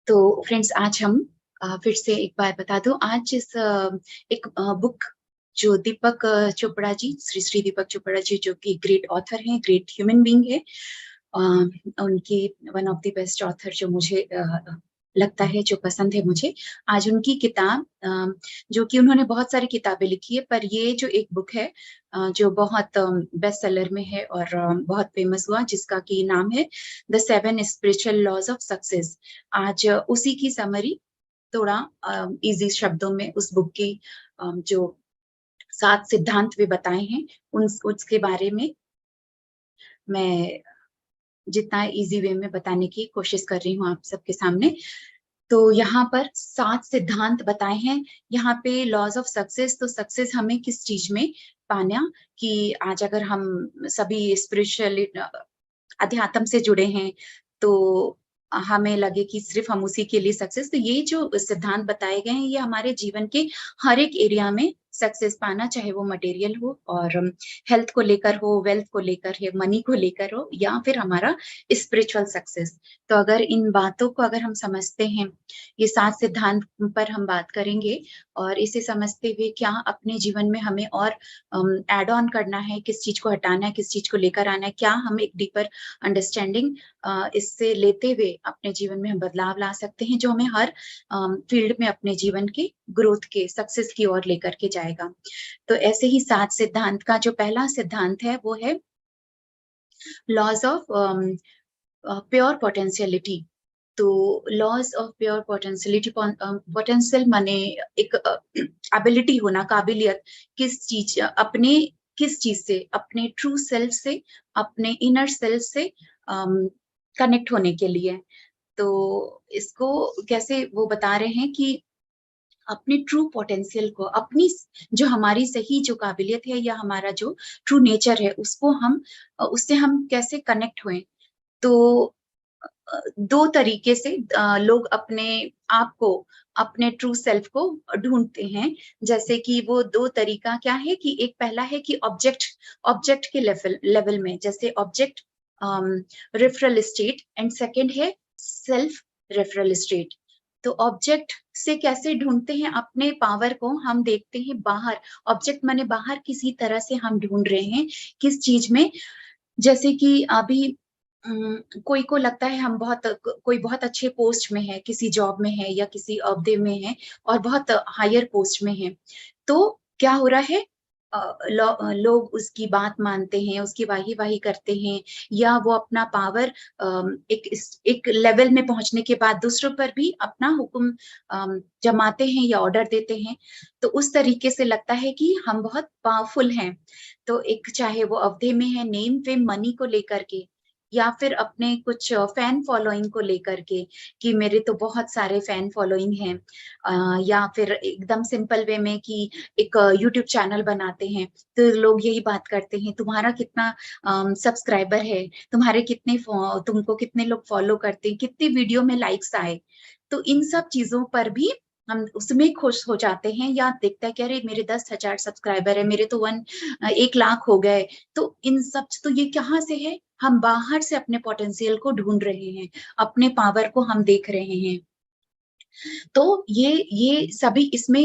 तो फ्रेंड्स आज हम फिर से एक बार बता दूं, आज एक बुक जो दीपक चोपड़ा जी, श्री श्री दीपक चोपड़ा जी, जो कि ग्रेट ऑथर हैं, ग्रेट ह्यूमन बीइंग है, उनकी one of the best author जो मुझे लगता है, जो पसंद है मुझे। आज उनकी किताब, जो कि उन्होंने बहुत सारी किताबें लिखी है, पर ये जो एक बुक है जो बहुत बेस्ट सेलर में है और बहुत फेमस हुआ, जिसका की नाम है the 7 spiritual laws of success. आज उसी की समरी थोड़ा इजी शब्दों में उस बुक की जो 7 सिद्धांत वे बताए हैं, उसके बारे में मैं जितना इजी वे में बताने की कोशिश कर रही हूँ आप सबके सामने। तो यहाँ पर 7 सिद्धांत बताए हैं। यहाँ पे लॉज ऑफ सक्सेस, तो सक्सेस हमें किस चीज में पाना, कि आज अगर हम सभी स्पिरिचुअल अध्यात्म से जुड़े हैं तो हमें लगे कि सिर्फ हम उसी के लिए सक्सेस, तो ये जो सिद्धांत बताए गए हैं ये हमारे जीवन के हर एक एरिया में सक्सेस पाना, चाहे वो मटेरियल हो और हेल्थ को लेकर हो, वेल्थ को लेकर है, मनी को लेकर हो, या फिर हमारा स्पिरिचुअल सक्सेस। तो अगर इन बातों को अगर हम समझते हैं, ये 7 सिद्धांत पर हम बात करेंगे और इसे समझते हुए क्या अपने जीवन में हमें और एड ऑन करना है, किस चीज को हटाना है, किस चीज को लेकर आना है, क्या हम एक डीपर अंडरस्टैंडिंग इससे लेते हुए अपने जीवन में हम बदलाव ला सकते हैं, जो हमें हर फील्ड में अपने जीवन के ग्रोथ के सक्सेस की ओर लेकर के जाएगा। तो ऐसे ही 7 सिद्धांत का जो पहला सिद्धांत है वो है लॉज ऑफ प्योर पोटेंशियलिटी। तो laws of pure potentiality, potential माने एक एबिलिटी होना, काबिलियत, किस चीज अपने किस चीज से, अपने ट्रू सेल्फ से, अपने इनर सेल्फ से कनेक्ट होने के लिए। तो इसको कैसे वो बता रहे हैं कि अपने ट्रू पोटेंशियल को, अपनी जो हमारी सही जो काबिलियत है या हमारा जो ट्रू नेचर है, उसको हम उससे हम कैसे कनेक्ट हुए। तो 2 तरीके से लोग अपने आप को, अपने ट्रू सेल्फ को ढूंढते हैं। जैसे कि वो 2 तरीका क्या है, कि एक पहला है कि ऑब्जेक्ट के लेवल में, जैसे object referral state, and second है सेल्फ रेफरल स्टेट। तो ऑब्जेक्ट से कैसे ढूंढते हैं अपने पावर को, हम देखते हैं बाहर, ऑब्जेक्ट माने बाहर किसी तरह से हम ढूंढ रहे हैं किस चीज में। जैसे कि अभी कोई को लगता है हम कोई बहुत अच्छे पोस्ट में है, किसी जॉब में है या किसी अहदे में है और बहुत हायर पोस्ट में है, तो क्या हो रहा है, लोग उसकी बात मानते हैं, उसकी वाही वाही करते हैं, या वो अपना पावर एक लेवल में पहुंचने के बाद दूसरों पर भी अपना हुक्म जमाते हैं या ऑर्डर देते हैं। तो उस तरीके से लगता है कि हम बहुत पावरफुल हैं। तो एक चाहे वो अवधि में है, नेम फेम मनी को लेकर के, या फिर अपने कुछ फैन फॉलोइंग को लेकर के, कि मेरे तो बहुत सारे फैन फॉलोइंग हैं, या फिर एकदम सिंपल वे में कि एक यूट्यूब चैनल बनाते हैं तो लोग यही बात करते हैं, तुम्हारा कितना सब्सक्राइबर है, तुमको कितने लोग फॉलो करते हैं, कितनी वीडियो में लाइक्स आए। तो इन सब चीजों पर भी हम उसमें खुश हो जाते हैं, या देखता है कि अरे मेरे 10,000 सब्सक्राइबर है, मेरे तो 1 लाख हो गए। तो इन सब, तो ये कहाँ से है, हम बाहर से अपने पोटेंशियल को ढूंढ रहे हैं, अपने पावर को हम देख रहे हैं। तो ये सभी इसमें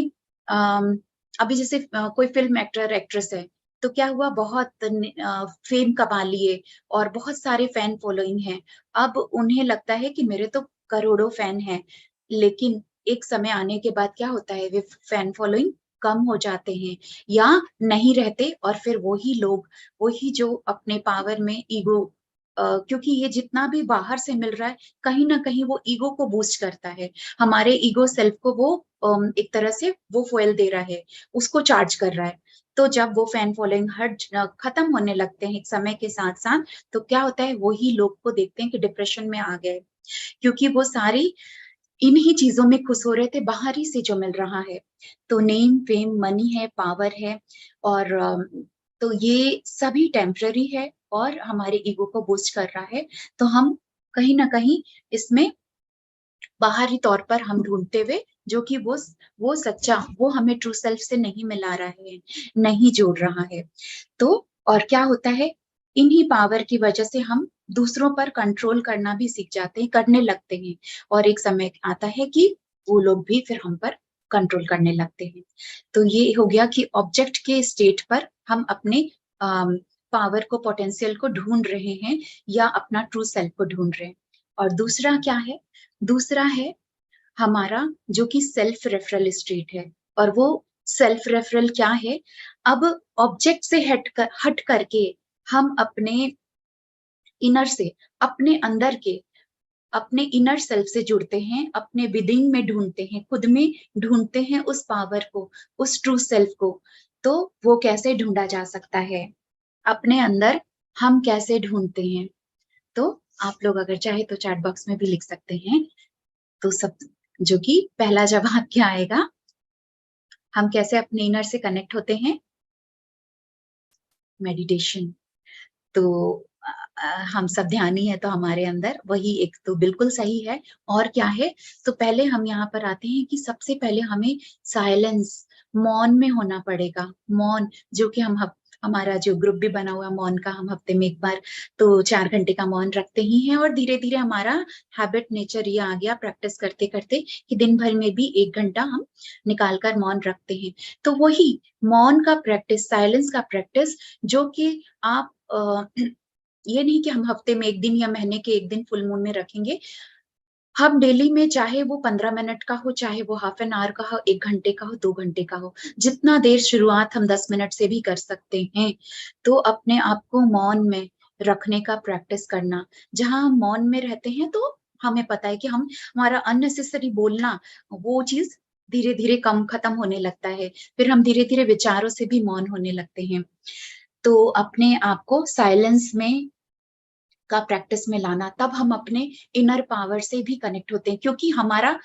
अभी जैसे कोई फिल्म एक्टर एक्ट्रेस है, तो क्या हुआ, बहुत फेम कमा लिए और बहुत सारे फैन फॉलोइंग हैं। अब उन्हें लगता है कि मेरे तो करोड़ों फैन हैं, लेकिन एक समय आने के बाद क्या होता है, वे फैन फॉलोइंग कम हो जाते हैं या नहीं रहते, और फिर वही लोग, वही जो अपने पावर में ईगो, क्योंकि ये जितना भी बाहर से मिल रहा है, कहीं ना कहीं वो ईगो को बूस्ट करता है, हमारे ईगो सेल्फ को वो एक तरह से वो फुएल दे रहा है, उसको चार्ज कर रहा है। तो जब वो फैन फॉलोइंग खत्म होने लगते हैं एक समय के साथ साथ, तो क्या होता है, वही लोग को देखते हैं कि डिप्रेशन में आ गए, क्योंकि वो सारी इन्हीं चीजों में खुश हो रहे थे, बाहरी से जो मिल रहा है। तो नेम फेम मनी है, पावर है, और तो ये सभी टेम्पररी है और हमारे ईगो को बूस्ट कर रहा है। तो हम कहीं ना कहीं इसमें बाहरी तौर पर हम ढूंढते हुए, जो कि वो सच्चा, वो हमें ट्रू सेल्फ से नहीं मिला रहा है, नहीं जोड़ रहा है। तो और क्या होता है, इन्हीं पावर की वजह से हम दूसरों पर कंट्रोल करना भी सीख जाते हैं, करने लगते हैं, और एक समय आता है कि वो लोग भी फिर हम पर कंट्रोल करने लगते हैं। तो ये हो गया कि ऑब्जेक्ट के स्टेट पर हम अपने पावर को, पोटेंशियल को ढूंढ रहे हैं या अपना ट्रू सेल्फ को ढूंढ रहे हैं। और दूसरा क्या है? दूसरा है हमारा जो कि सेल्फ रेफरल स्टेट है। और वो सेल्फ रेफरल क्या है? अब ऑब्जेक्ट से हट करके हम अपने इनर से, अपने अंदर के, अपने इनर सेल्फ से जुड़ते हैं, अपने विदिन में ढूंढते हैं, खुद में ढूंढते हैं उस पावर को, उस ट्रू सेल्फ को। तो वो कैसे ढूंढा जा सकता है? अपने अंदर हम कैसे ढूंढते हैं? तो आप लोग अगर चाहे तो चैट बॉक्स में भी लिख सकते हैं। तो सब, जो कि पहला जवाब क्या आएगा? हम कैसे अपने इनर से कनेक्ट होते हैं? मेडिटेशन। तो हम सब ध्यानी है, तो हमारे अंदर वही एक तो बिल्कुल सही है। और क्या है? तो पहले हम यहाँ पर आते हैं कि सबसे पहले हमें साइलेंस, मौन में होना पड़ेगा। मौन, जो कि हमारा जो ग्रुप भी बना हुआ है मौन का, हम हफ्ते में एक बार तो 4 घंटे का मौन रखते ही हैं। और धीरे धीरे हमारा हैबिट, नेचर ये आ गया प्रैक्टिस करते करते कि दिन भर में भी 1 घंटा हम निकाल कर मौन रखते हैं। तो वही मौन का प्रैक्टिस, साइलेंस का प्रैक्टिस, जो कि आप ये नहीं कि हम हफ्ते में 1 दिन या महीने के 1 दिन फुल मून में रखेंगे। हम डेली में, चाहे वो 15 मिनट का हो, चाहे वो हाफ एन आवर का हो, 1 घंटे का हो, 2 घंटे का हो, जितना देर, शुरुआत हम 10 मिनट से भी कर सकते हैं। तो अपने आप को मौन में रखने का प्रैक्टिस करना। जहां हम मौन में रहते हैं तो हमें पता है कि हमारा अननेसेसरी बोलना, वो चीज धीरे धीरे खत्म होने लगता है। फिर हम धीरे धीरे विचारों से भी मौन होने लगते हैं। तो अपने आप को साइलेंस में का प्रैक्टिस में लाना, तब हम अपने इनर पावर से भी कनेक्ट होते हैं, क्योंकि हमारा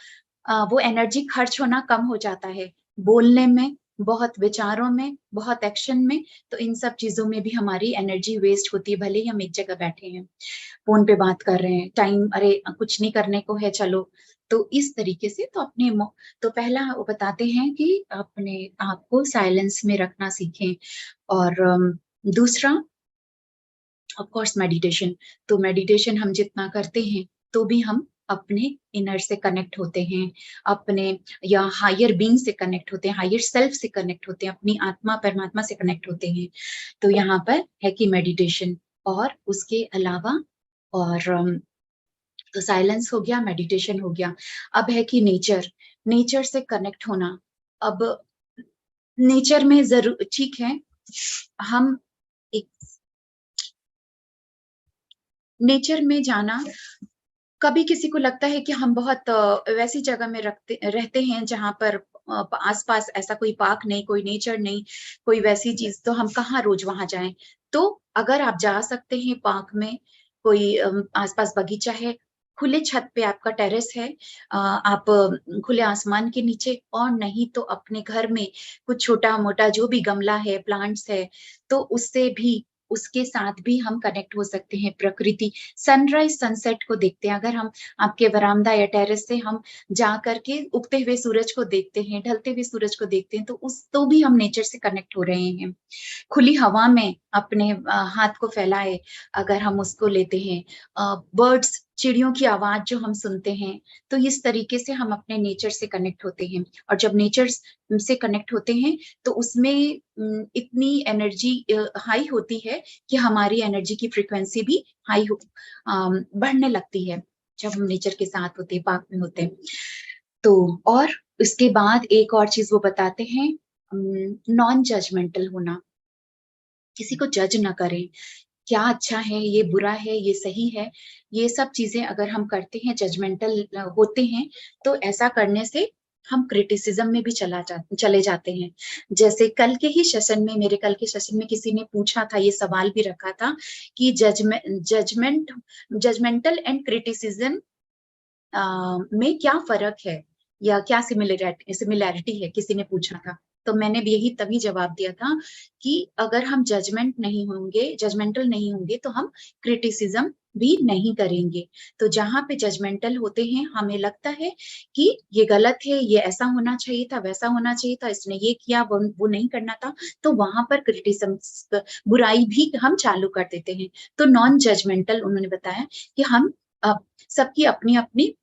वो एनर्जी खर्च होना कम हो जाता है बोलने में, बहुत विचारों में, बहुत एक्शन में। तो इन सब चीजों में भी हमारी एनर्जी वेस्ट होती है। भले ही हम एक जगह बैठे हैं, फोन पे बात कर रहे हैं, टाइम, अरे कुछ नहीं करने को है, चलो। तो इस तरीके से तो तो पहला वो बताते हैं कि अपने आप को साइलेंस में रखना सीखें। और दूसरा ऑफ कोर्स मेडिटेशन। तो मेडिटेशन हम जितना करते हैं तो भी हम अपने इनर से कनेक्ट होते हैं, अपने या हायर बीइंग से कनेक्ट होते हैं, हायर सेल्फ से कनेक्ट होते हैं, अपनी आत्मा परमात्मा से कनेक्ट होते हैं। तो यहाँ पर है कि मेडिटेशन। और उसके अलावा, और तो साइलेंस हो गया, मेडिटेशन हो गया। अब है कि नेचर, नेचर से कनेक्ट होना। अब नेचर में जरूर ठीक है, हम एक नेचर में जाना, कभी किसी को लगता है कि हम बहुत वैसी जगह में रहते हैं जहां पर आसपास ऐसा कोई पार्क नहीं, कोई नेचर नहीं, कोई वैसी चीज, तो हम कहाँ रोज वहां जाएं? तो अगर आप जा सकते हैं पार्क में, कोई आसपास बगीचा है, खुले छत पे आपका टेरेस है, आप खुले आसमान के नीचे, और नहीं तो अपने घर में कुछ छोटा मोटा जो भी गमला है, प्लांट्स है, तो उससे भी, उसके साथ भी हम कनेक्ट हो सकते हैं। प्रकृति, सनराइज सनसेट को देखते हैं। अगर हम आपके वरामदा या टेरेस से हम जा करके उगते हुए सूरज को देखते हैं, ढलते हुए सूरज को देखते हैं, तो भी हम नेचर से कनेक्ट हो रहे हैं। खुली हवा में अपने हाथ को फैलाए, अगर हम उसको लेते हैं, बर्ड्स, चिड़ियों की आवाज जो हम सुनते हैं, तो इस तरीके से हम अपने नेचर से कनेक्ट होते हैं। और जब नेचर से कनेक्ट होते हैं तो उसमें इतनी एनर्जी हाई होती है कि हमारी एनर्जी की फ्रीक्वेंसी भी हाई बढ़ने लगती है जब हम नेचर के साथ होते हैं, पार्क में होते हैं। तो और इसके बाद एक और चीज वो बताते हैं, नॉन जजमेंटल होना। किसी को जज ना करें, क्या अच्छा है, ये बुरा है, ये सही है, ये सब चीजें अगर हम करते हैं, जजमेंटल होते हैं, तो ऐसा करने से हम क्रिटिसिज्म में भी चले जाते हैं। जैसे कल के ही सेशन में, मेरे कल के सेशन में किसी ने पूछा था, ये सवाल भी रखा था कि जजमेंटल एंड क्रिटिसिज्म में क्या फर्क है, या क्या सिमिलैरिटी है, किसी ने पूछा था। तो मैंने भी यही तभी जवाब दिया था कि अगर हम जजमेंटल नहीं होंगे तो हम क्रिटिसिज्म भी नहीं करेंगे। तो जहाँ पे जजमेंटल होते हैं, हमें लगता है कि ये गलत है, ये ऐसा होना चाहिए था, वैसा होना चाहिए था, इसने ये किया, वो नहीं करना था, तो वहां पर क्रिटिसिज्म, बुराई भी हम चालू कर देते हैं। तो नॉन जजमेंटल उन्होंने बताया कि हम सबकी अपनी अपनी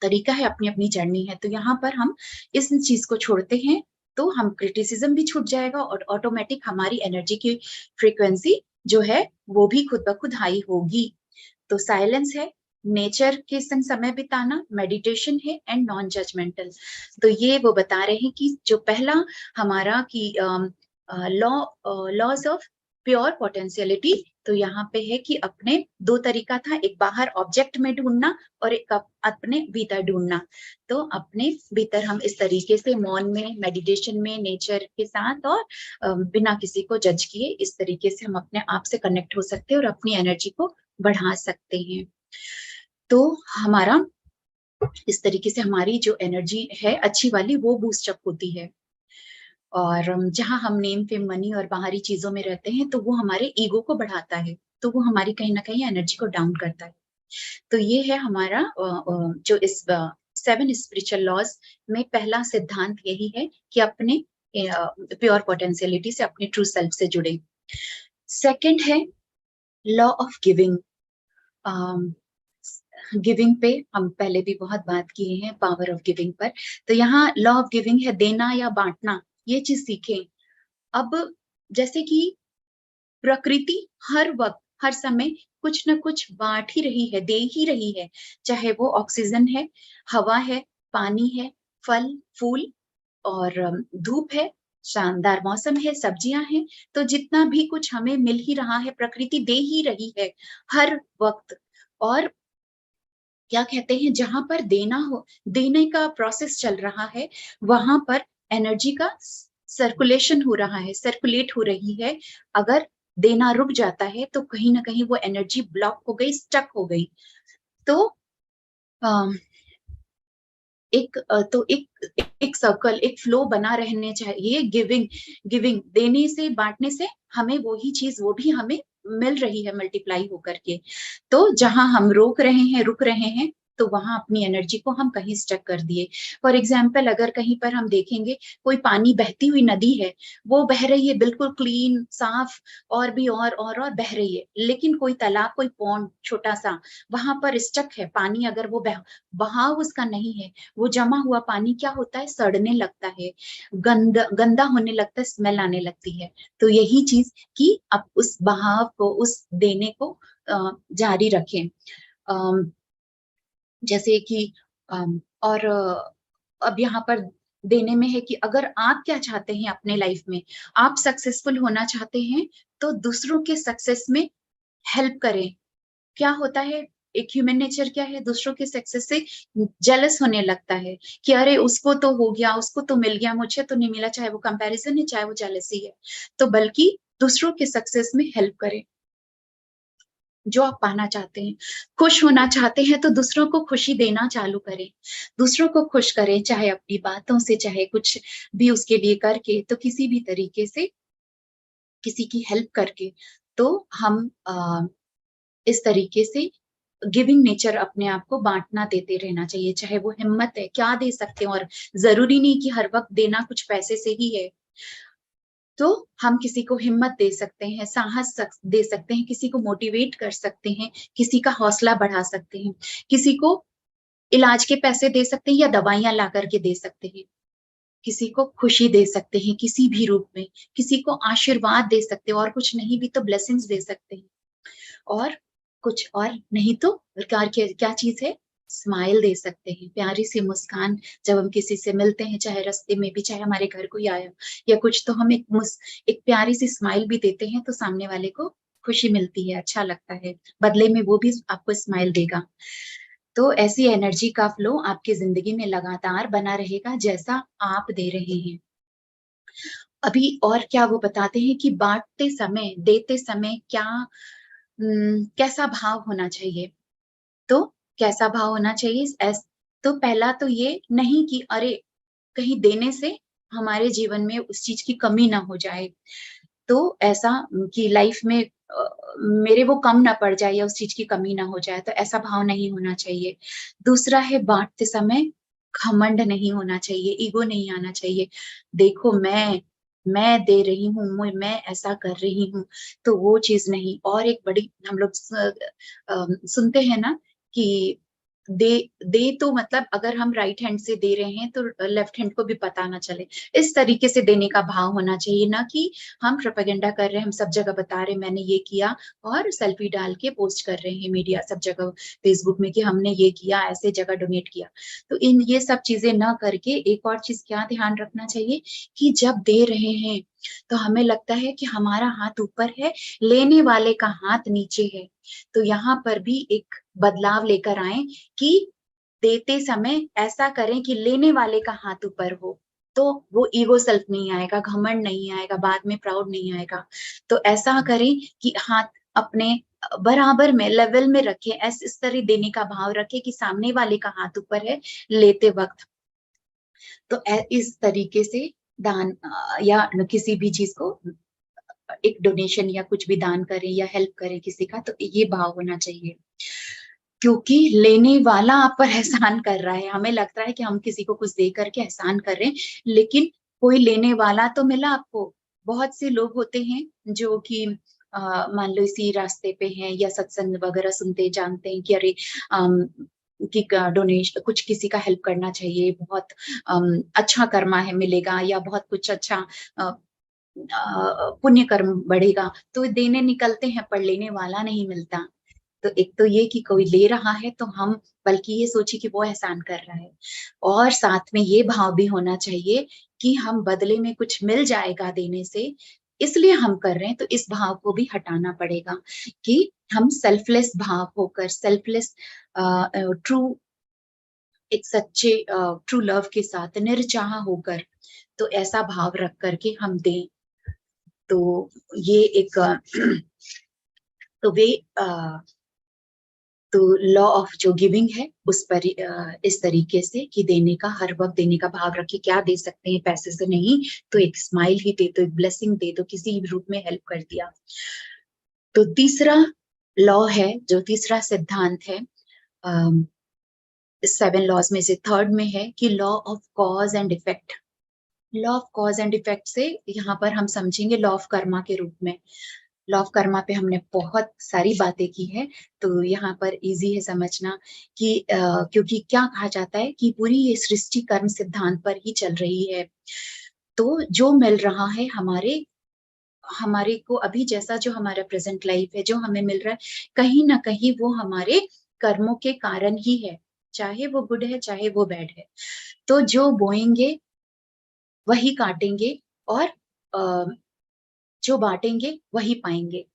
तरीका है, अपनी अपनी जर्नी है। तो यहाँ पर हम इस चीज को छोड़ते हैं तो हम क्रिटिसिज्म भी छूट जाएगा और ऑटोमेटिक हमारी एनर्जी की फ्रीक्वेंसी जो है वो भी खुद ब खुद हाई होगी। तो साइलेंस है, नेचर के संग समय बिताना, मेडिटेशन है एंड नॉन जजमेंटल। तो ये वो बता रहे हैं कि जो पहला हमारा की लॉज ऑफ प्योर पोटेंशियलिटी, तो यहाँ पे है कि अपने दो तरीका था, एक बाहर ऑब्जेक्ट में ढूंढना और एक अपने भीतर ढूंढना। तो अपने भीतर हम इस तरीके से मौन में, मेडिटेशन में, नेचर के साथ और बिना किसी को जज किए इस तरीके से हम अपने आप से कनेक्ट हो सकते हैं और अपनी एनर्जी को बढ़ा सकते हैं। तो हमारा इस तरीके से हमारी जो एनर्जी है अच्छी वाली वो बूस्ट अप होती है। और जहां हम नेम फेम मनी और बाहरी चीजों में रहते हैं तो वो हमारे ईगो को बढ़ाता है, तो वो हमारी कहीं ना कहीं एनर्जी को डाउन करता है। तो ये है हमारा जो इस 7 स्पिरिचुअल लॉज में पहला सिद्धांत यही है कि अपने प्योर पोटेंशियलिटी से, अपने ट्रू सेल्फ से जुड़े। सेकंड है लॉ ऑफ गिविंग। गिविंग पे हम पहले भी बहुत बात किए हैं, पावर ऑफ गिविंग पर। तो यहाँ लॉ ऑफ गिविंग है देना या बांटना, ये चीज सीखें। अब जैसे कि प्रकृति हर वक्त हर समय कुछ ना कुछ बांट ही रही है, दे ही रही है, चाहे वो ऑक्सीजन है, हवा है, पानी है, फल फूल और धूप है, शानदार मौसम है, सब्जियां हैं। तो जितना भी कुछ हमें मिल ही रहा है, प्रकृति दे ही रही है हर वक्त। और क्या कहते हैं, जहां पर देना हो, देने का प्रोसेस चल रहा है, वहां पर एनर्जी का सर्कुलेशन हो रहा है, सर्कुलेट हो रही है। अगर देना रुक जाता है तो कहीं ना कहीं वो एनर्जी ब्लॉक हो गई, स्टक हो गई। तो एक सर्कल, एक फ्लो बना रहने चाहिए। गिविंग गिविंग देने से, बांटने से हमें वही चीज, वो भी हमें मिल रही है मल्टीप्लाई होकर के। तो जहां हम रोक रहे हैं, रुक रहे हैं, तो वहां अपनी एनर्जी को हम कहीं स्टक कर दिए। फॉर एग्जाम्पल, अगर कहीं पर हम देखेंगे कोई पानी बहती हुई नदी है, वो बह रही है बिल्कुल क्लीन साफ, और भी और बह रही है, लेकिन कोई तालाब, कोई पॉन्ड छोटा सा वहां पर स्टक है पानी, अगर वो बहाव उसका नहीं है, वो जमा हुआ पानी क्या होता है, सड़ने लगता है, गंदा होने लगता है, स्मेल आने लगती है। तो यही चीज कि आप उस बहाव को, उस देने को जारी रखें। जैसे कि और अब यहाँ पर देने में है कि अगर आप क्या चाहते हैं अपने लाइफ में, आप सक्सेसफुल होना चाहते हैं, तो दूसरों के सक्सेस में हेल्प करें। क्या होता है, एक ह्यूमन नेचर क्या है, दूसरों के सक्सेस से जेलस होने लगता है कि अरे उसको तो हो गया, उसको तो मिल गया, मुझे तो नहीं मिला, चाहे वो कंपैरिजन है, चाहे वो जेलसी है। तो बल्कि दूसरों के सक्सेस में हेल्प करें जो आप पाना चाहते हैं। खुश होना चाहते हैं तो दूसरों को खुशी देना चालू करें, दूसरों को खुश करें, चाहे अपनी बातों से, चाहे कुछ भी उसके लिए करके, तो किसी भी तरीके से किसी की हेल्प करके। तो हम इस तरीके से गिविंग नेचर, अपने आप को बांटना, देते रहना चाहिए, चाहे वो हिम्मत है, क्या दे सकते हैं। और जरूरी नहीं कि हर वक्त देना कुछ पैसे से ही है। तो हम किसी को हिम्मत दे सकते हैं, साहस दे सकते हैं, किसी को मोटिवेट कर सकते हैं, किसी का हौसला बढ़ा सकते हैं, किसी को इलाज के पैसे दे सकते हैं या दवाइयां ला करके दे सकते हैं, किसी को खुशी दे सकते हैं किसी भी रूप में, किसी को आशीर्वाद दे सकते हैं, और कुछ नहीं भी तो ब्लेसिंग्स दे सकते हैं। और कुछ और नहीं तो क्या क्या चीज है, स्माइल दे सकते हैं, प्यारी सी मुस्कान। जब हम किसी से मिलते हैं, चाहे रास्ते में भी, चाहे हमारे घर कोई आया या कुछ, तो हम एक प्यारी सी स्माइल भी देते हैं, तो सामने वाले को खुशी मिलती है, अच्छा लगता है, बदले में वो भी आपको स्माइल देगा। तो ऐसी एनर्जी का फ्लो आपकी जिंदगी में लगातार बना रहेगा, जैसा आप दे रहे हैं। अभी और क्या वो बताते हैं कि बांटते समय, देते समय क्या कैसा भाव होना चाहिए। तो कैसा भाव होना चाहिए, तो पहला तो ये नहीं कि अरे कहीं देने से हमारे जीवन में उस चीज की कमी ना हो जाए। तो ऐसा कि लाइफ में मेरे वो कम ना पड़ जाए या उस चीज की कमी ना हो जाए, तो ऐसा भाव नहीं होना चाहिए। दूसरा है बांटते समय घमंड नहीं होना चाहिए, ईगो नहीं आना चाहिए। देखो मैं दे रही हूँ, मैं ऐसा कर रही हूँ, तो वो चीज नहीं। और एक बड़ी हम लोग सुनते हैं ना कि दे दे तो मतलब अगर हम राइट हैंड से दे रहे हैं तो लेफ्ट हैंड को भी पता ना चले। इस तरीके से देने का भाव होना चाहिए, ना कि हम प्रोपेगेंडा कर रहे हैं, हम सब जगह बता रहे हैं मैंने ये किया, और सेल्फी डाल के पोस्ट कर रहे हैं मीडिया सब जगह फेसबुक में कि हमने ये किया, ऐसे जगह डोनेट किया। तो इन ये सब चीजें ना करके एक और चीज क्या ध्यान रखना चाहिए कि जब दे रहे हैं तो हमें लगता है कि हमारा हाथ ऊपर है, लेने वाले का हाथ नीचे है। तो यहाँ पर भी एक बदलाव लेकर आए कि देते समय ऐसा करें कि लेने वाले का हाथ ऊपर हो, तो वो ईगो सेल्फ नहीं आएगा, घमंड नहीं आएगा, बाद में प्राउड नहीं आएगा। तो ऐसा करें कि हाथ अपने बराबर में लेवल में रखें, इस तरह देने का भाव रखें कि सामने वाले का हाथ ऊपर है लेते वक्त। तो इस तरीके से दान या किसी भी चीज को एक डोनेशन या कुछ भी दान करें या हेल्प करें किसी का, तो ये भाव होना चाहिए। क्योंकि लेने वाला आप पर एहसान कर रहा है, हमें लगता है कि हम किसी को कुछ दे करके एहसान कर रहे हैं, लेकिन कोई लेने वाला तो मिला आपको। बहुत से लोग होते हैं जो कि मान लो इसी रास्ते पे हैं या सत्संग वगैरह सुनते जानते हैं कि अरे कि डोनेशन कुछ किसी का हेल्प करना चाहिए, बहुत अच्छा कर्मा है मिलेगा या बहुत कुछ अच्छा पुण्य कर्म बढ़ेगा, तो देने निकलते हैं पर लेने वाला नहीं मिलता। तो एक तो ये कि कोई ले रहा है तो हम बल्कि ये सोचे कि वो एहसान कर रहा है, और साथ में ये भाव भी होना चाहिए कि हम बदले में कुछ मिल जाएगा देने से, इसलिए हम कर रहे हैं। तो इस भाव को भी हटाना पड़ेगा कि हम सेल्फलेस भाव होकर, सेल्फलेस ट्रू एक सच्चे ट्रू लव के साथ निर्चाह होकर, तो ऐसा भाव रख करके हम दें। तो ये एक तो वे तो लॉ ऑफ जो गिविंग है उस पर इस तरीके से कि देने का, हर वक्त देने का भाव रखे। क्या दे सकते हैं पैसे से नहीं, तो एक स्माइल ही दे दो, एक ब्लेसिंग दे दो, किसी भी रूप में हेल्प कर दिया। तो तीसरा लॉ है, जो तीसरा सिद्धांत है सेवन लॉज में से थर्ड में है कि law of cause and effect. Law of cause and effect से यहाँ पर हम समझेंगे लॉ ऑफ कर्मा के रूप में। लॉ ऑफ कर्मा पे हमने बहुत सारी बातें की है, तो यहाँ पर इजी है समझना कि क्योंकि क्या कहा जाता है कि पूरी ये सृष्टि कर्म सिद्धांत पर ही चल रही है। तो जो मिल रहा है हमारे हमारे को अभी, जैसा जो हमारा प्रेजेंट लाइफ है जो हमें मिल रहा है, कहीं ना कहीं वो हमारे कर्मों के कारण ही है, चाहे वो गुड है चाहे वो बैड है। तो जो बोएंगे वही काटेंगे, और जो बांटेंगे वही पाएंगे।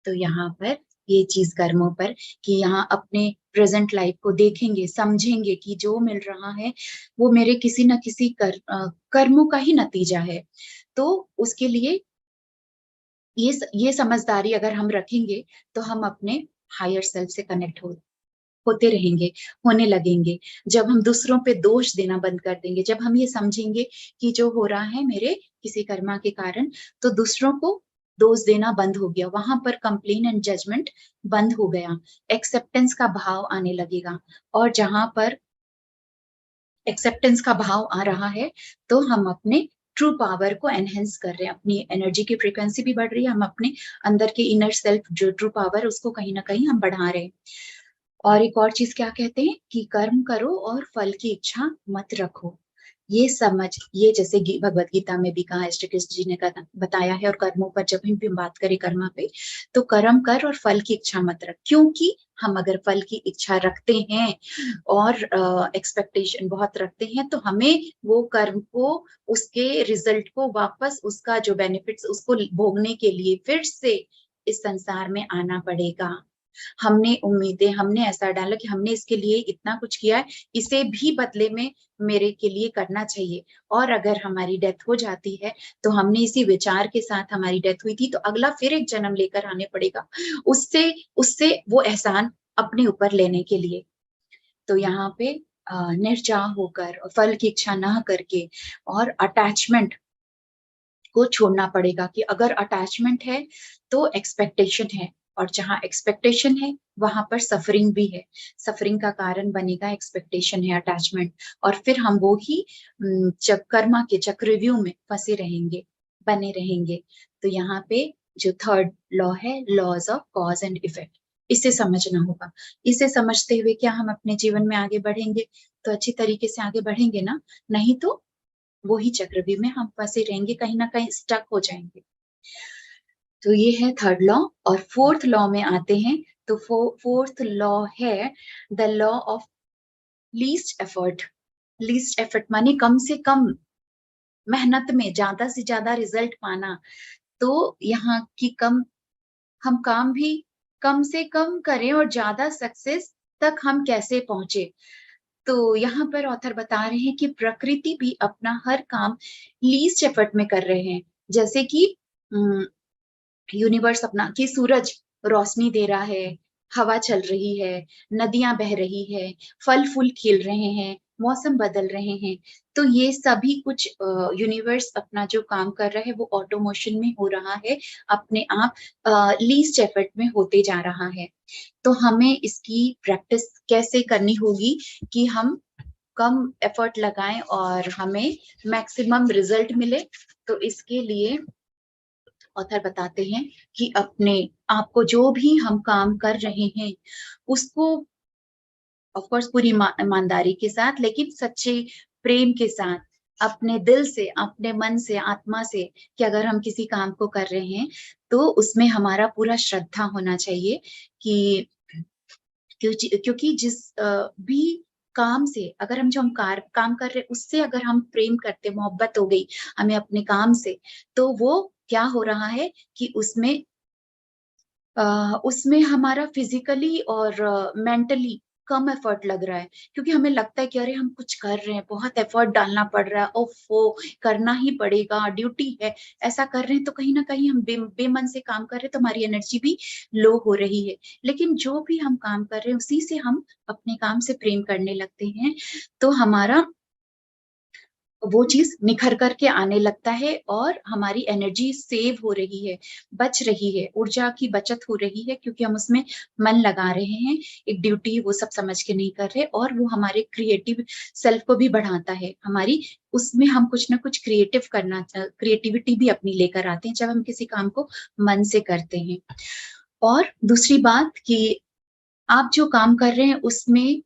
तो यहाँ पर ये चीज कर्मों पर कि यहाँ अपने प्रेजेंट लाइफ को देखेंगे, समझेंगे कि जो मिल रहा है वो मेरे किसी न किसी कर्मों का ही नतीजा है। तो उसके लिए ये समझदारी अगर हम रखेंगे तो हम अपने हायर सेल्फ से कनेक्ट होते रहेंगे, होने लगेंगे। जब हम दूसरों पे दोष देना बंद कर देंगे, जब हम ये समझेंगे कि जो हो रहा है मेरे किसी कर्मा के कारण, तो दूसरों को दोष देना बंद हो गया, वहां पर कंप्लेन एंड जजमेंट बंद हो गया, एक्सेप्टेंस का भाव आने लगेगा। और जहां पर एक्सेप्टेंस का भाव आ रहा है तो हम अपने ट्रू पावर को एनहेंस कर रहे हैं, अपनी एनर्जी की फ्रीक्वेंसी भी बढ़ रही है, हम अपने अंदर के इनर सेल्फ जो ट्रू पावर उसको कहीं ना कहीं हम बढ़ा रहे हैं। और एक और चीज क्या कहते हैं कि कर्म करो और फल की इच्छा मत रखो। ये समझ, ये जैसे भगवत गीता में भी कहा, श्री कृष्ण जी ने बताया है। और कर्मों पर जब हम बात करें कर्मा पे, तो कर्म कर और फल की इच्छा मत रख, क्योंकि हम अगर फल की इच्छा रखते हैं और एक्सपेक्टेशन बहुत रखते हैं, तो हमें वो कर्म को, उसके रिजल्ट को वापस, उसका जो बेनिफिट्स उसको भोगने के लिए फिर से इस संसार में आना पड़ेगा। हमने उम्मीदें, हमने ऐसा डाला कि हमने इसके लिए इतना कुछ किया है, इसे भी बदले में मेरे के लिए करना चाहिए। और अगर हमारी डेथ हो जाती है तो हमने इसी विचार के साथ, हमारी डेथ हुई थी तो अगला फिर एक जन्म लेकर आने पड़ेगा, उससे उससे वो एहसान अपने ऊपर लेने के लिए। तो यहाँ पे निर्चाह होकर और फल की इच्छा ना करके और अटैचमेंट को छोड़ना पड़ेगा कि अगर अटैचमेंट है तो एक्सपेक्टेशन है, और जहां एक्सपेक्टेशन है वहां पर सफरिंग भी है। सफरिंग का कारण बनेगा एक्सपेक्टेशन है, अटैचमेंट, और फिर हम वो ही कर्मा के चक्रव्यूह में फंसे रहेंगे, बने रहेंगे। तो यहाँ पे जो थर्ड लॉ है, laws of cause and effect, इसे समझना होगा। इसे समझते हुए क्या हम अपने जीवन में आगे बढ़ेंगे? तो अच्छी तरीके से आगे बढ़ेंगे ना, नहीं तो वो ही चक्रव्यूह में हम फंसे रहेंगे, कहीं ना कहीं स्टक हो जाएंगे। तो ये है थर्ड लॉ। और फोर्थ लॉ में आते हैं, तो फोर्थ लॉ है the law of least effort. Least effort माने कम से कम मेहनत में ज्यादा से ज्यादा रिजल्ट पाना। तो यहाँ की कम, हम काम भी कम से कम करें और ज्यादा सक्सेस तक हम कैसे पहुंचे। तो यहाँ पर ऑथर बता रहे हैं कि प्रकृति भी अपना हर काम लीस्ट एफर्ट में कर रहे हैं। जैसे कि यूनिवर्स अपना, कि सूरज रोशनी दे रहा है, हवा चल रही है, नदियां बह रही है, फल फूल खिल रहे हैं, मौसम बदल रहे हैं। तो ये सभी कुछ यूनिवर्स अपना जो काम कर रहा है वो ऑटोमोशन में हो रहा है, अपने आप लीस्ट एफर्ट में होते जा रहा है। तो हमें इसकी प्रैक्टिस कैसे करनी होगी कि हम कम एफर्ट लगाएं और हमें मैक्सिमम रिजल्ट मिले। तो इसके लिए ऑथर बताते हैं कि अपने आप को, जो भी हम काम कर रहे हैं उसको ऑफ कोर्स पूरी ईमानदारी के साथ, लेकिन सच्चे प्रेम के साथ, अपने दिल से, अपने मन से, आत्मा से, कि अगर हम किसी काम को कर रहे हैं तो उसमें हमारा पूरा श्रद्धा होना चाहिए। कि क्योंकि जिस भी काम से, अगर हम जो हम काम कर रहे हैं उससे अगर हम प्रेम करते, मोहब्बत हो गई हमें अपने काम से, तो वो क्या हो रहा है कि उसमें हमारा फिजिकली और मेंटली कम एफर्ट लग रहा है, क्योंकि हमें लगता है कि अरे हम कुछ कर रहे हैं, बहुत एफर्ट डालना पड़ रहा है, ओफो करना ही पड़ेगा, ड्यूटी है, ऐसा कर रहे हैं। तो कहीं ना कहीं हम बेमन से काम कर रहे हैं, तो हमारी एनर्जी भी लो हो रही है। लेकिन जो भी हम काम कर रहे हैं उसी से हम अपने काम से प्रेम करने लगते हैं, तो हमारा वो चीज निखर करके आने लगता है, और हमारी एनर्जी सेव हो रही है, बच रही है, ऊर्जा की बचत हो रही है, क्योंकि हम उसमें मन लगा रहे हैं। एक ड्यूटी वो सब समझ के नहीं कर रहे, और वो हमारे क्रिएटिव सेल्फ को भी बढ़ाता है, हमारी उसमें हम कुछ ना कुछ क्रिएटिविटी भी अपनी लेकर आते हैं जब हम किसी काम को मन से करते हैं। और दूसरी बात कि आप जो काम कर रहे हैं उसमें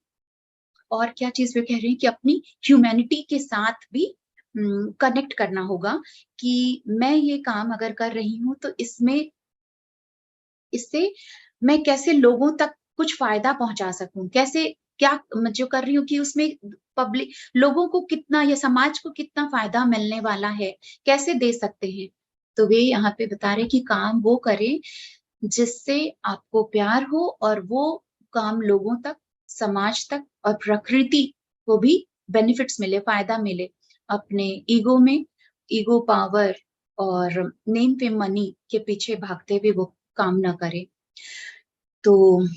और क्या चीज वे कह रहे हैं कि अपनी ह्यूमैनिटी के साथ भी कनेक्ट करना होगा, कि मैं ये काम अगर कर रही हूँ तो इससे मैं कैसे लोगों तक कुछ फायदा पहुंचा सकूं, कैसे, क्या मैं जो कर रही हूँ कि उसमें पब्लिक लोगों को कितना या समाज को कितना फायदा मिलने वाला है, कैसे दे सकते हैं। तो वे यहाँ पे बता रहे कि काम वो करें जिससे आपको प्यार हो, और वो काम लोगों तक, समाज तक और प्रकृति को भी बेनिफिट्स मिले, फायदा मिले। अपने ईगो में, ईगो पावर और नेम फेम मनी के पीछे भागते हुए वो काम ना करे। तो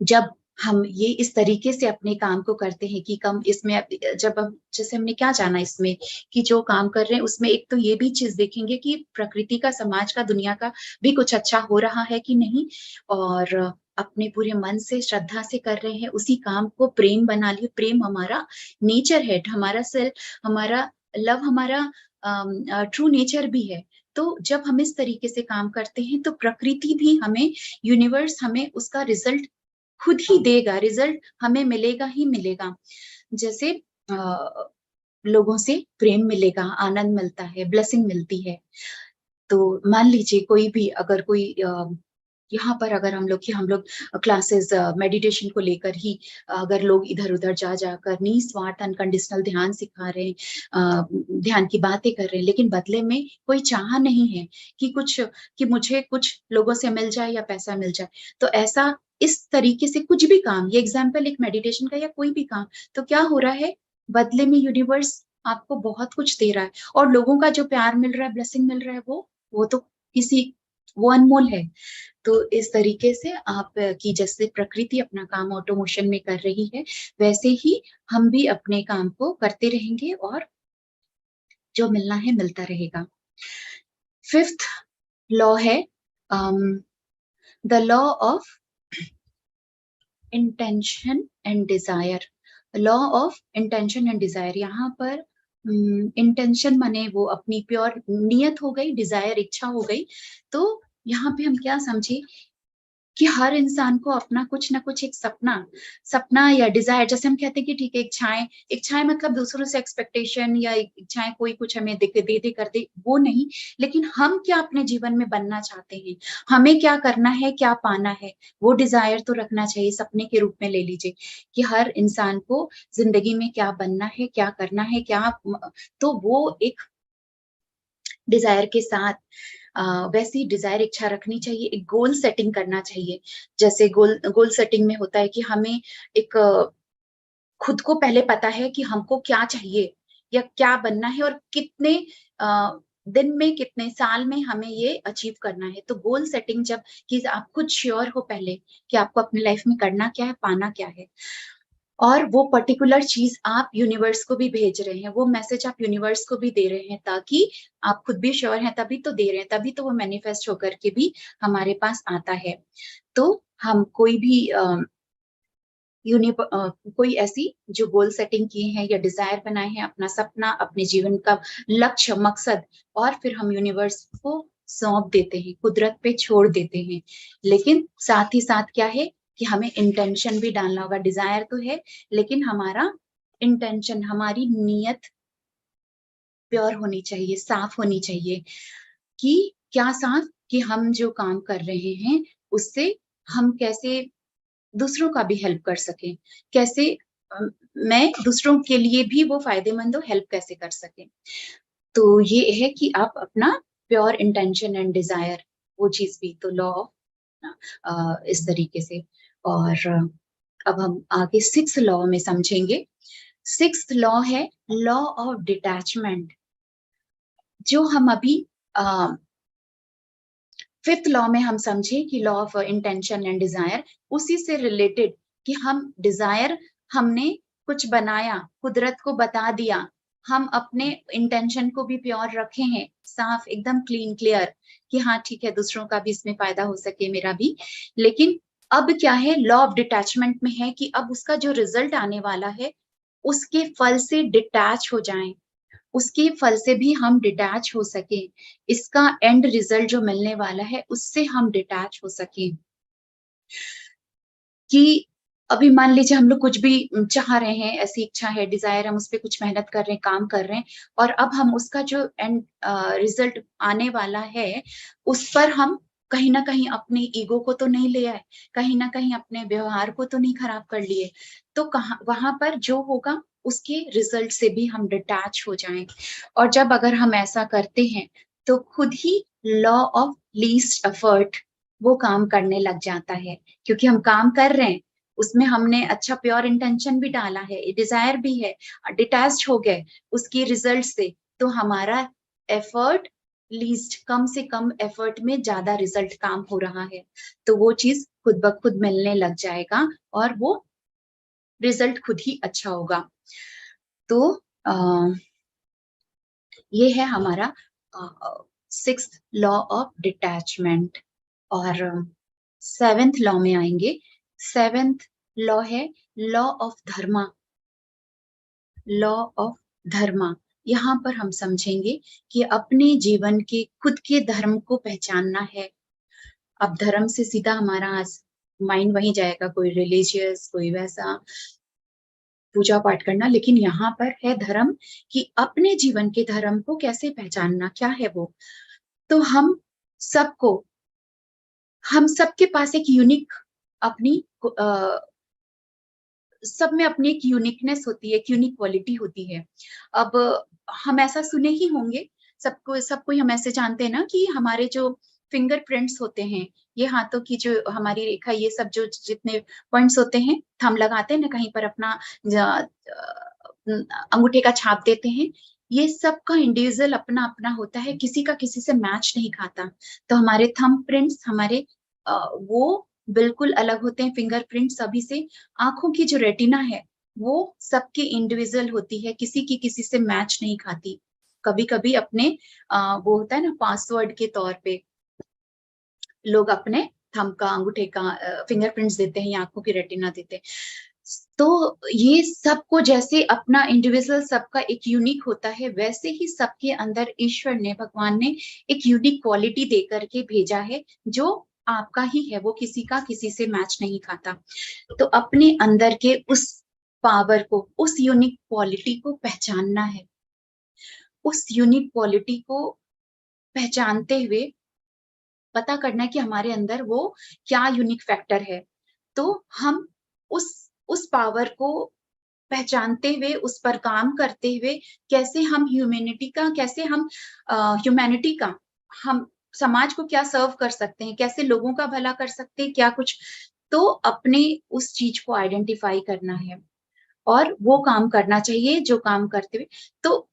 जब हम ये इस तरीके से अपने काम को करते हैं कि कम इसमें, जब हम, जैसे हमने क्या जाना इसमें कि जो काम कर रहे हैं उसमें एक तो ये भी चीज देखेंगे कि प्रकृति का, समाज का, दुनिया का भी कुछ अच्छा हो रहा है कि नहीं, और अपने पूरे मन से, श्रद्धा से कर रहे हैं उसी काम को, प्रेम बना लिए। प्रेम हमारा नेचर है, हमारा सेल्फ, हमारा लव, हमारा ट्रू नेचर भी है। तो जब हम इस तरीके से काम करते हैं तो प्रकृति भी हमें, यूनिवर्स हमें उसका रिजल्ट खुद ही देगा, रिजल्ट हमें मिलेगा ही मिलेगा। जैसे लोगों से प्रेम मिलेगा, आनंद मिलता है, ब्लेसिंग मिलती है। तो मान लीजिए कोई भी, अगर कोई यहाँ पर अगर हम लोग क्लासेस मेडिटेशन को लेकर ही, अगर लोग इधर उधर जा जाकर निस्वार्थ अनकंडीशनल ध्यान सिखा रहे हैं, ध्यान की बातें कर रहे हैं, लेकिन बदले में कोई चाह नहीं है कि कुछ, कि मुझे कुछ लोगों से मिल जाए या पैसा मिल जाए। तो ऐसा, इस तरीके से कुछ भी काम, ये एग्जाम्पल एक मेडिटेशन का या कोई भी काम, तो क्या हो रहा है, बदले में यूनिवर्स आपको बहुत कुछ दे रहा है, और लोगों का जो प्यार मिल रहा है, ब्लेसिंग मिल रहा है, वो तो किसी, वो अनमोल है। तो इस तरीके से आप की, जैसे प्रकृति अपना काम ऑटोमोशन में कर रही है, वैसे ही हम भी अपने काम को करते रहेंगे और जो मिलना है मिलता रहेगा। फिफ्थ लॉ है the law of intention and Dzire. Law of intention and Dzire, यहाँ पर इंटेंशन माने वो अपनी प्योर नियत हो गई, डिजायर इच्छा हो गई। तो यहाँ पे हम क्या समझे कि हर इंसान को अपना कुछ ना कुछ एक सपना सपना या डिजायर, जैसे हम कहते हैं कि ठीक है इच्छाएं, इच्छाएं मतलब दूसरों से एक्सपेक्टेशन या इच्छाएं कोई कुछ हमें दे दे कर दे, वो नहीं। लेकिन हम क्या अपने जीवन में बनना चाहते हैं, हमें क्या करना है, क्या पाना है, वो डिजायर तो रखना चाहिए। सपने के रूप में ले लीजिए कि हर इंसान को जिंदगी में क्या बनना है, क्या करना है, क्या, तो वो एक डिजायर के साथ वैसी डिजायर इच्छा रखनी चाहिए, एक गोल सेटिंग करना चाहिए। जैसे गोल गोल सेटिंग में होता है कि हमें एक खुद को पहले पता है कि हमको क्या चाहिए या क्या बनना है और कितने दिन में, कितने साल में हमें ये अचीव करना है। तो गोल सेटिंग जब कि आप खुद श्योर हो पहले कि आपको अपनी लाइफ में करना क्या है, पाना क्या है, और वो पर्टिकुलर चीज आप यूनिवर्स को भी भेज रहे हैं, वो मैसेज आप यूनिवर्स को भी दे रहे हैं, ताकि आप खुद भी श्योर हैं तभी तो दे रहे हैं, तभी तो वो मैनिफेस्ट होकर के भी हमारे पास आता है। तो हम कोई भी कोई ऐसी जो गोल सेटिंग किए हैं या डिजायर बनाए हैं, अपना सपना, अपने जीवन का लक्ष्य, मकसद, और फिर हम यूनिवर्स को सौंप देते हैं, कुदरत पे छोड़ देते हैं। लेकिन साथ ही साथ क्या है कि हमें इंटेंशन भी डालना होगा। डिजायर तो है, लेकिन हमारा इंटेंशन, हमारी नीयत प्योर होनी चाहिए, साफ होनी चाहिए। कि क्या साफ, कि हम जो काम कर रहे हैं उससे हम कैसे दूसरों का भी हेल्प कर सके, कैसे मैं दूसरों के लिए भी वो फायदेमंद हो, हेल्प कैसे कर सके। तो ये है कि आप अपना प्योर इंटेंशन एंड डिजायर, वो चीज भी तो लॉ ऑफ इस तरीके से। और अब हम आगे सिक्स लॉ में समझेंगे। सिक्स लॉ है लॉ ऑफ डिटैचमेंट, जो हम अभी फिफ्थ लॉ में हम समझे कि law of intention and Dzire, उसी से रिलेटेड कि हम डिजायर, हमने कुछ बनाया, कुदरत को बता दिया, हम अपने इंटेंशन को भी प्योर रखे हैं, साफ एकदम क्लीन क्लियर, कि हाँ ठीक है दूसरों का भी इसमें फायदा हो सके, मेरा भी। लेकिन अब क्या है, लॉ ऑफ डिटैचमेंट में है कि अब उसका जो रिजल्ट आने वाला है उसके फल से डिटैच हो जाएं, उसके फल से भी हम डिटैच हो सके, इसका एंड रिजल्ट जो मिलने वाला है उससे हम डिटैच हो सके। कि अभी मान लीजिए हम लोग कुछ भी चाह रहे हैं, ऐसी इच्छा है, डिजायर, हम उस पर कुछ मेहनत कर रहे हैं, काम कर रहे हैं, और अब हम उसका जो एंड रिजल्ट आने वाला है उस पर हम कहीं ना कहीं अपने ईगो को तो नहीं ले आए, कहीं ना कहीं अपने व्यवहार को तो नहीं खराब कर लिए, तो कहाँ वहां पर जो होगा उसके रिजल्ट से भी हम डिटैच हो जाएं। और जब अगर हम ऐसा करते हैं तो खुद ही लॉ ऑफ लीस्ट एफर्ट वो काम करने लग जाता है, क्योंकि हम काम कर रहे हैं, उसमें हमने अच्छा प्योर इंटेंशन भी डाला है, डिजायर भी है, डिटैच हो गए उसकी रिजल्ट से, तो हमारा एफर्ट लीस्ट, कम से कम एफर्ट में ज्यादा रिजल्ट काम हो रहा है, तो वो चीज खुद ब खुद मिलने लग जाएगा और वो रिजल्ट खुद ही अच्छा होगा। तो आ, ये है हमारा सिक्स्थ लॉ ऑफ डिटैचमेंट। और सेवेंथ लॉ में आएंगे। सेवेंथ लॉ है law of dharma. Law of dharma, यहाँ पर हम समझेंगे कि अपने जीवन के खुद के धर्म को पहचानना है। अब धर्म से सीधा हमारा माइंड वहीं जाएगा, कोई रिलीजियस, कोई वैसा पूजा पाठ करना, लेकिन यहाँ पर है धर्म, कि अपने जीवन के धर्म को कैसे पहचानना, क्या है वो। तो सबको हम सबके पास एक यूनिक अपनी सब में अपनी एक यूनिकनेस होती है, एक यूनिक क्वालिटी होती है। अब हम ऐसा सुने ही होंगे, सब कोई हम ऐसे जानते हैं ना कि हमारे जो फिंगरप्रिंट्स होते हैं, ये हाथों की जो हमारी रेखा, ये सब जो जितने पॉइंट्स होते हैं, हम लगाते हैं ना कहीं पर अपना अंगूठे का छाप देते हैं, ये सब का इंडिविजुअल अपना अपना होता है, किसी का किसी से मैच नहीं खाता। तो हमारे थंब प्रिंट्स, हमारे वो बिल्कुल अलग होते हैं फिंगरप्रिंट सभी से। आंखों की जो रेटिना है वो सबकी इंडिविजुअल होती है, किसी की किसी से मैच नहीं खाती, कभी कभी अपने वो होता है ना पासवर्ड के तौर पे लोग अपने थंब का, अंगूठे का फिंगरप्रिंट्स देते हैं या आंखों की रेटिना देते हैं। तो ये सबको जैसे अपना इंडिविजुअल सबका एक यूनिक होता है, वैसे ही सबके अंदर ईश्वर ने, भगवान ने एक यूनिक क्वालिटी दे करके भेजा है जो आपका ही है, वो किसी का किसी से मैच नहीं खाता। तो अपने अंदर के उस पावर को, उस यूनिक क्वालिटी को पहचानना है। उस यूनिक क्वालिटी को पहचानते हुए पता करना है कि हमारे अंदर वो क्या यूनिक फैक्टर है। तो हम उस पावर को पहचानते हुए, उस पर काम करते हुए कैसे हम ह्यूमैनिटी का, कैसे हम ह्यूमैनिटी का, हम समाज को क्या सर्व कर सकते हैं, कैसे लोगों का भला कर सकते हैं, क्या कुछ, तो अपने उस चीज को आइडेंटिफाई करना है और वो काम करना चाहिए जो काम करते हुए। तो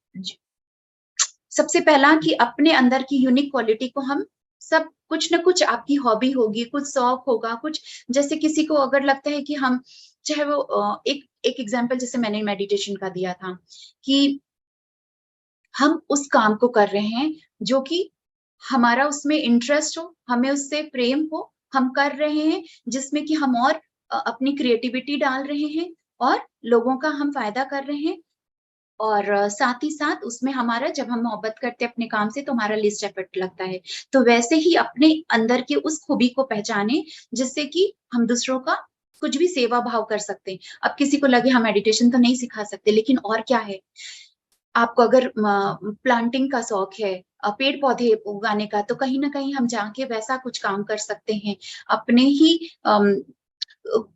सबसे पहला कि अपने अंदर की यूनिक क्वालिटी को हम सब, कुछ ना कुछ आपकी हॉबी होगी, कुछ शौक होगा, कुछ जैसे किसी को अगर लगता है कि हम, चाहे वो एक एग्जांपल जैसे मैंने मेडिटेशन का दिया था कि हम उस काम को कर रहे हैं जो कि हमारा उसमें इंटरेस्ट हो, हमें उससे प्रेम हो, हम कर रहे हैं जिसमें कि हम और अपनी क्रिएटिविटी डाल रहे हैं और लोगों का हम फायदा कर रहे हैं। और साथ ही साथ उसमें हमारा, जब हम मोहब्बत करते हैं अपने काम से तो हमारा लिस्ट एफर्ट लगता है। तो वैसे ही अपने अंदर की उस खूबी को पहचाने जिससे कि हम दूसरों का कुछ भी सेवा भाव कर सकते हैं। अब किसी को लगे हम मेडिटेशन तो नहीं सिखा सकते, लेकिन और क्या है, आपको अगर प्लांटिंग का शौक है, पेड़ पौधे उगाने का, तो कहीं ना कहीं हम जाके वैसा कुछ काम कर सकते हैं अपने ही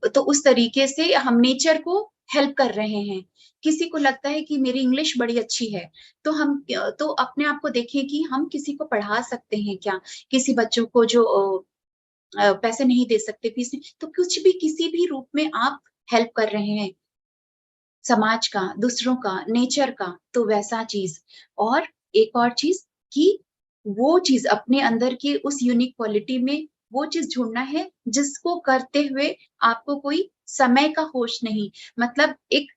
तो उस तरीके से हम नेचर को हेल्प कर रहे हैं। किसी को लगता है कि मेरी इंग्लिश बड़ी अच्छी है, तो हम तो अपने आप को देखें कि हम किसी को पढ़ा सकते हैं क्या, किसी बच्चों को जो पैसे नहीं दे सकते फीस में, तो कुछ भी किसी भी रूप में आप हेल्प कर रहे हैं समाज का, दूसरों का, नेचर का, तो वैसा चीज। और एक और चीज कि वो चीज अपने अंदर की उस यूनिक क्वालिटी में वो चीज ढूंढना है जिसको करते हुए आपको कोई समय का होश नहीं, मतलब एक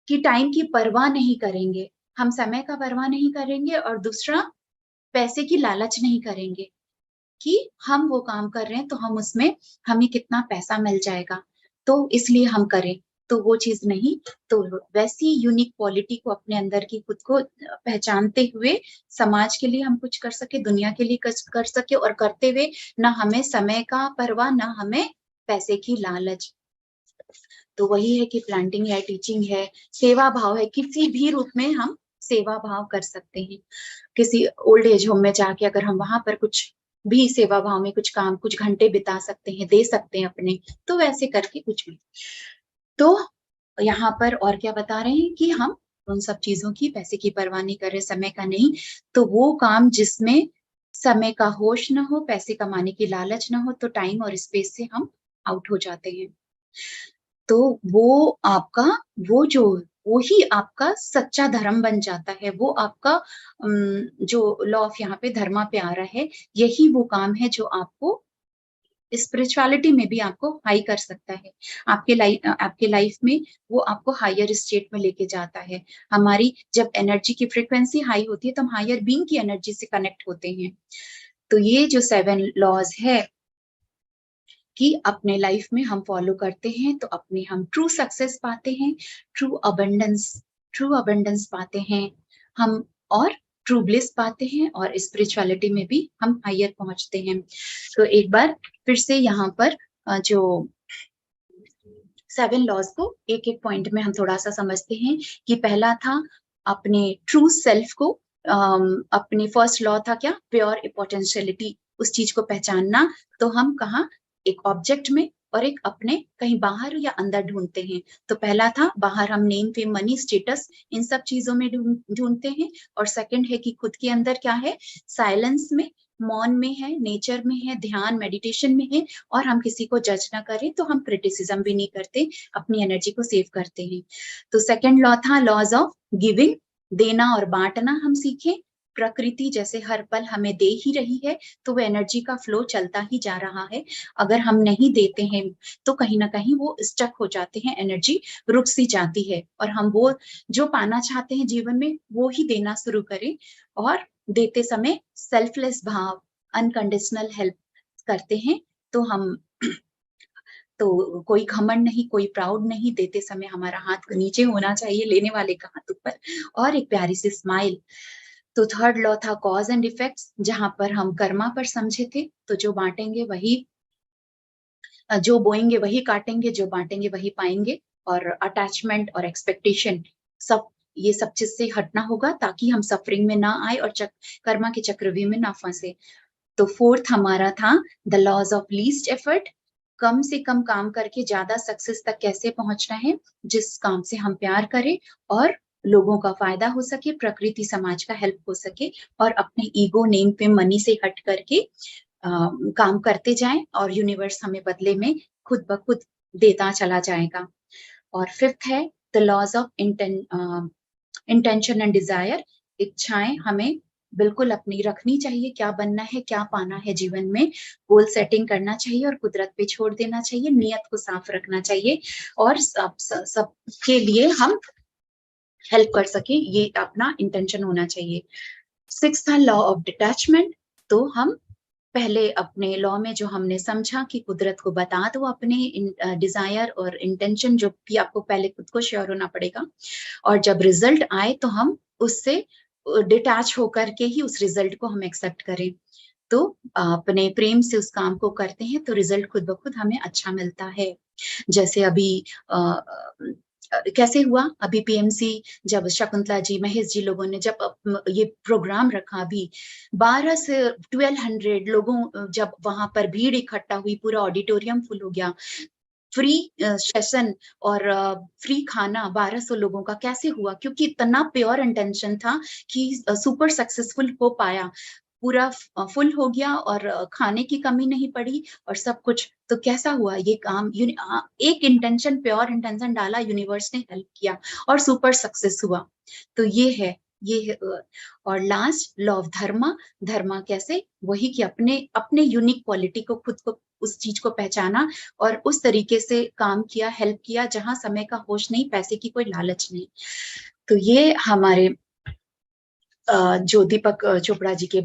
कि टाइम की परवाह नहीं करेंगे, हम समय का परवाह नहीं करेंगे और दूसरा पैसे की लालच नहीं करेंगे कि हम वो काम कर रहे हैं तो हम उसमें, हमें कितना पैसा मिल जाएगा तो इसलिए हम करें, तो वो चीज नहीं। तो वैसी यूनिक क्वालिटी को अपने अंदर की खुद को पहचानते हुए समाज के लिए हम कुछ कर सके, दुनिया के लिए कुछ कर सके, और करते हुए ना हमें समय का परवाह, ना हमें पैसे की लालच। तो वही है कि प्लांटिंग है, टीचिंग है, सेवा भाव है, किसी भी रूप में हम सेवा भाव कर सकते हैं। किसी ओल्ड एज होम में जाके अगर हम वहां पर कुछ भी सेवा भाव में कुछ काम, कुछ घंटे बिता सकते हैं, दे सकते हैं अपने, तो वैसे करके कुछ भी। तो यहाँ पर और क्या बता रहे हैं कि हम उन सब चीजों की, पैसे की परवाह नहीं कर रहे, समय का नहीं, तो वो काम जिसमें समय का होश न हो, पैसे कमाने की लालच न हो, तो टाइम और स्पेस से हम आउट हो जाते हैं। तो वो आपका, वो जो, वो ही आपका सच्चा धर्म बन जाता है। वो आपका जो लॉ ऑफ यहाँ पे धर्मा पे आ रहा है, यही वो काम है जो आपको स्पिरिचुअलिटी में भी आपको हाई कर सकता है। आपके लाइफ में वो आपको हायर स्टेट में लेके जाता है। हमारी जब एनर्जी की फ्रीक्वेंसी हाई होती है तो हम हायर बीइंग की एनर्जी से कनेक्ट होते हैं। तो ये जो 7 लॉज है कि अपने लाइफ में हम फॉलो करते हैं तो अपने हम ट्रू सक्सेस पाते हैं, ट्रू अबंडेंस पाते हैं हम, और ट्रू ब्लिस पाते हैं, और स्पिरिचुअलिटी में भी हम हायर पहुंचते हैं। तो एक बार फिर से यहाँ पर जो 7 लॉज को एक एक पॉइंट में हम थोड़ा सा समझते हैं कि पहला था अपने ट्रू सेल्फ को, अपने फर्स्ट लॉ था क्या, प्योर पोटेंशियलिटी, उस चीज को पहचानना। तो हम कहाँ, एक ऑब्जेक्ट में और एक अपने कहीं बाहर या अंदर ढूंढते हैं। तो पहला था बाहर हम नेम, फेम, मनी, स्टेटस, इन सब चीजों में ढूंढते हैं। और सेकंड है कि खुद के अंदर क्या है, साइलेंस में, मौन में है, नेचर में है, ध्यान मेडिटेशन में है, और हम किसी को जज ना करें, तो हम क्रिटिसिज्म भी नहीं करते, अपनी एनर्जी को सेव करते हैं। तो सेकंड लॉ था लॉज ऑफ गिविंग, देना और बांटना हम सीखें। प्रकृति जैसे हर पल हमें दे ही रही है, तो वो एनर्जी का फ्लो चलता ही जा रहा है। अगर हम नहीं देते हैं तो कहीं ना कहीं वो स्टक हो जाते हैं, एनर्जी रुक सी जाती है, और हम वो जो पाना चाहते हैं जीवन में वो ही देना शुरू करें। और देते समय सेल्फलेस भाव, अनकंडीशनल हेल्प करते हैं तो हम तो कोई घमंड नहीं, कोई प्राउड नहीं, देते समय हमारा हाथ नीचे होना चाहिए, लेने वाले का हाथ ऊपर, और एक प्यारी सी स्माइल। तो थर्ड लॉ था कॉज एंड इफेक्ट्स, जहां पर हम कर्मा पर समझे थे, तो जो बांटेंगे वही, जो बोएंगे वही काटेंगे, जो बांटेंगे वही पाएंगे। और अटैचमेंट और एक्सपेक्टेशन, सब ये सब चीज से हटना होगा ताकि हम सफरिंग में ना आए और कर्मा के चक्रव्यूह में ना फंसे। तो फोर्थ हमारा था the laws of least effort, कम से कम काम करके ज्यादा सक्सेस तक कैसे पहुंचना है, जिस काम से हम प्यार करें और लोगों का फायदा हो सके, प्रकृति समाज का हेल्प हो सके, और अपने ईगो नेम पे मनी से हट करके काम करते जाएं, और यूनिवर्स हमें बदले में खुद ब खुद देता चला जाएगा। और फिफ्थ है the laws of intention and desire, इच्छाएं हमें बिल्कुल अपनी रखनी चाहिए, क्या बनना है, क्या पाना है जीवन में, गोल सेटिंग करना चाहिए और कुदरत पे छोड़ देना चाहिए, नियत को साफ रखना चाहिए, और सब के लिए हम हेल्प कर सके, ये अपना इंटेंशन होना चाहिए। सिक्स्थ था लॉ ऑफ डिटैचमेंट, तो हम पहले अपने लॉ में जो हमने समझा कि कुदरत को बता दो अपने डिजायर और इंटेंशन, जो भी आपको पहले खुद को श्योर होना पड़ेगा, और जब रिजल्ट आए तो हम उससे डिटैच होकर के ही उस रिजल्ट को हम एक्सेप्ट करें। तो अपने प्रेम से उस काम को करते हैं तो रिजल्ट खुद ब खुद हमें अच्छा मिलता है। जैसे अभी कैसे हुआ, अभी पीएमसी जब शकुंतला जी, महेश जी लोगों ने जब ये प्रोग्राम रखा, अभी 12 से 1200 लोगों जब वहां पर भीड़ इकट्ठा हुई, पूरा ऑडिटोरियम फुल हो गया, फ्री सेशन और फ्री खाना 1200 लोगों का, कैसे हुआ? क्योंकि इतना प्योर इंटेंशन था कि सुपर सक्सेसफुल हो पाया, पूरा फुल हो गया और खाने की कमी नहीं पड़ी और सब कुछ। तो कैसा हुआ ये काम? एक इंटेंशन, प्योर इंटेंशन डाला, यूनिवर्स ने हेल्प किया और सुपर सक्सेस हुआ। तो ये है और लास्ट लॉ ऑफ धर्मा, धर्मा कैसे? वही कि अपने अपने यूनिक क्वालिटी को, खुद को, उस चीज को पहचाना और उस तरीके से काम किया, हेल्प किया, जहां समय का होश नहीं, पैसे की कोई लालच नहीं। तो ये हमारे जो दीपक चोपड़ा जी के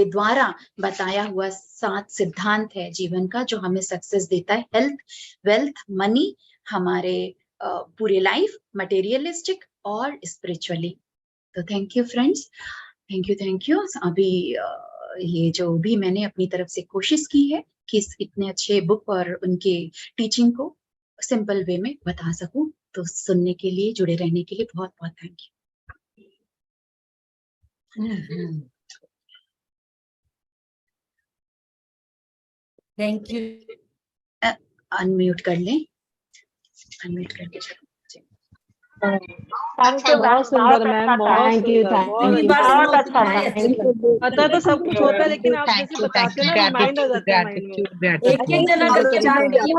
द्वारा बताया हुआ 7 सिद्धांत है जीवन का, जो हमें सक्सेस देता है, हेल्थ, वेल्थ, मनी, हमारे पूरे लाइफ, मटेरियलिस्टिक और स्पिरिचुअली। तो thank you friends, thank you. अभी ये जो भी मैंने अपनी तरफ से कोशिश की है कि इतने अच्छे बुक और उनके टीचिंग को सिंपल वे में बता सकूं, तो सुनने के लिए, जुड़े रहने के लिए बहुत बहुत thank you. Thank you. Unmute कर लें, अनम्यूट करके बहुत सुंदर मैम, बहुत अच्छा, पता तो सब कुछ होता है, लेकिन आप जैसे बताते हो ना, माइंड हो जाता है माइंड में।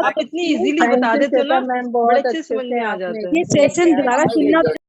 आप इतनी इजीली बता देते हो ना, बड़े अच्छे समझ में आ जाता है। ये सेशन दोबारा सुनना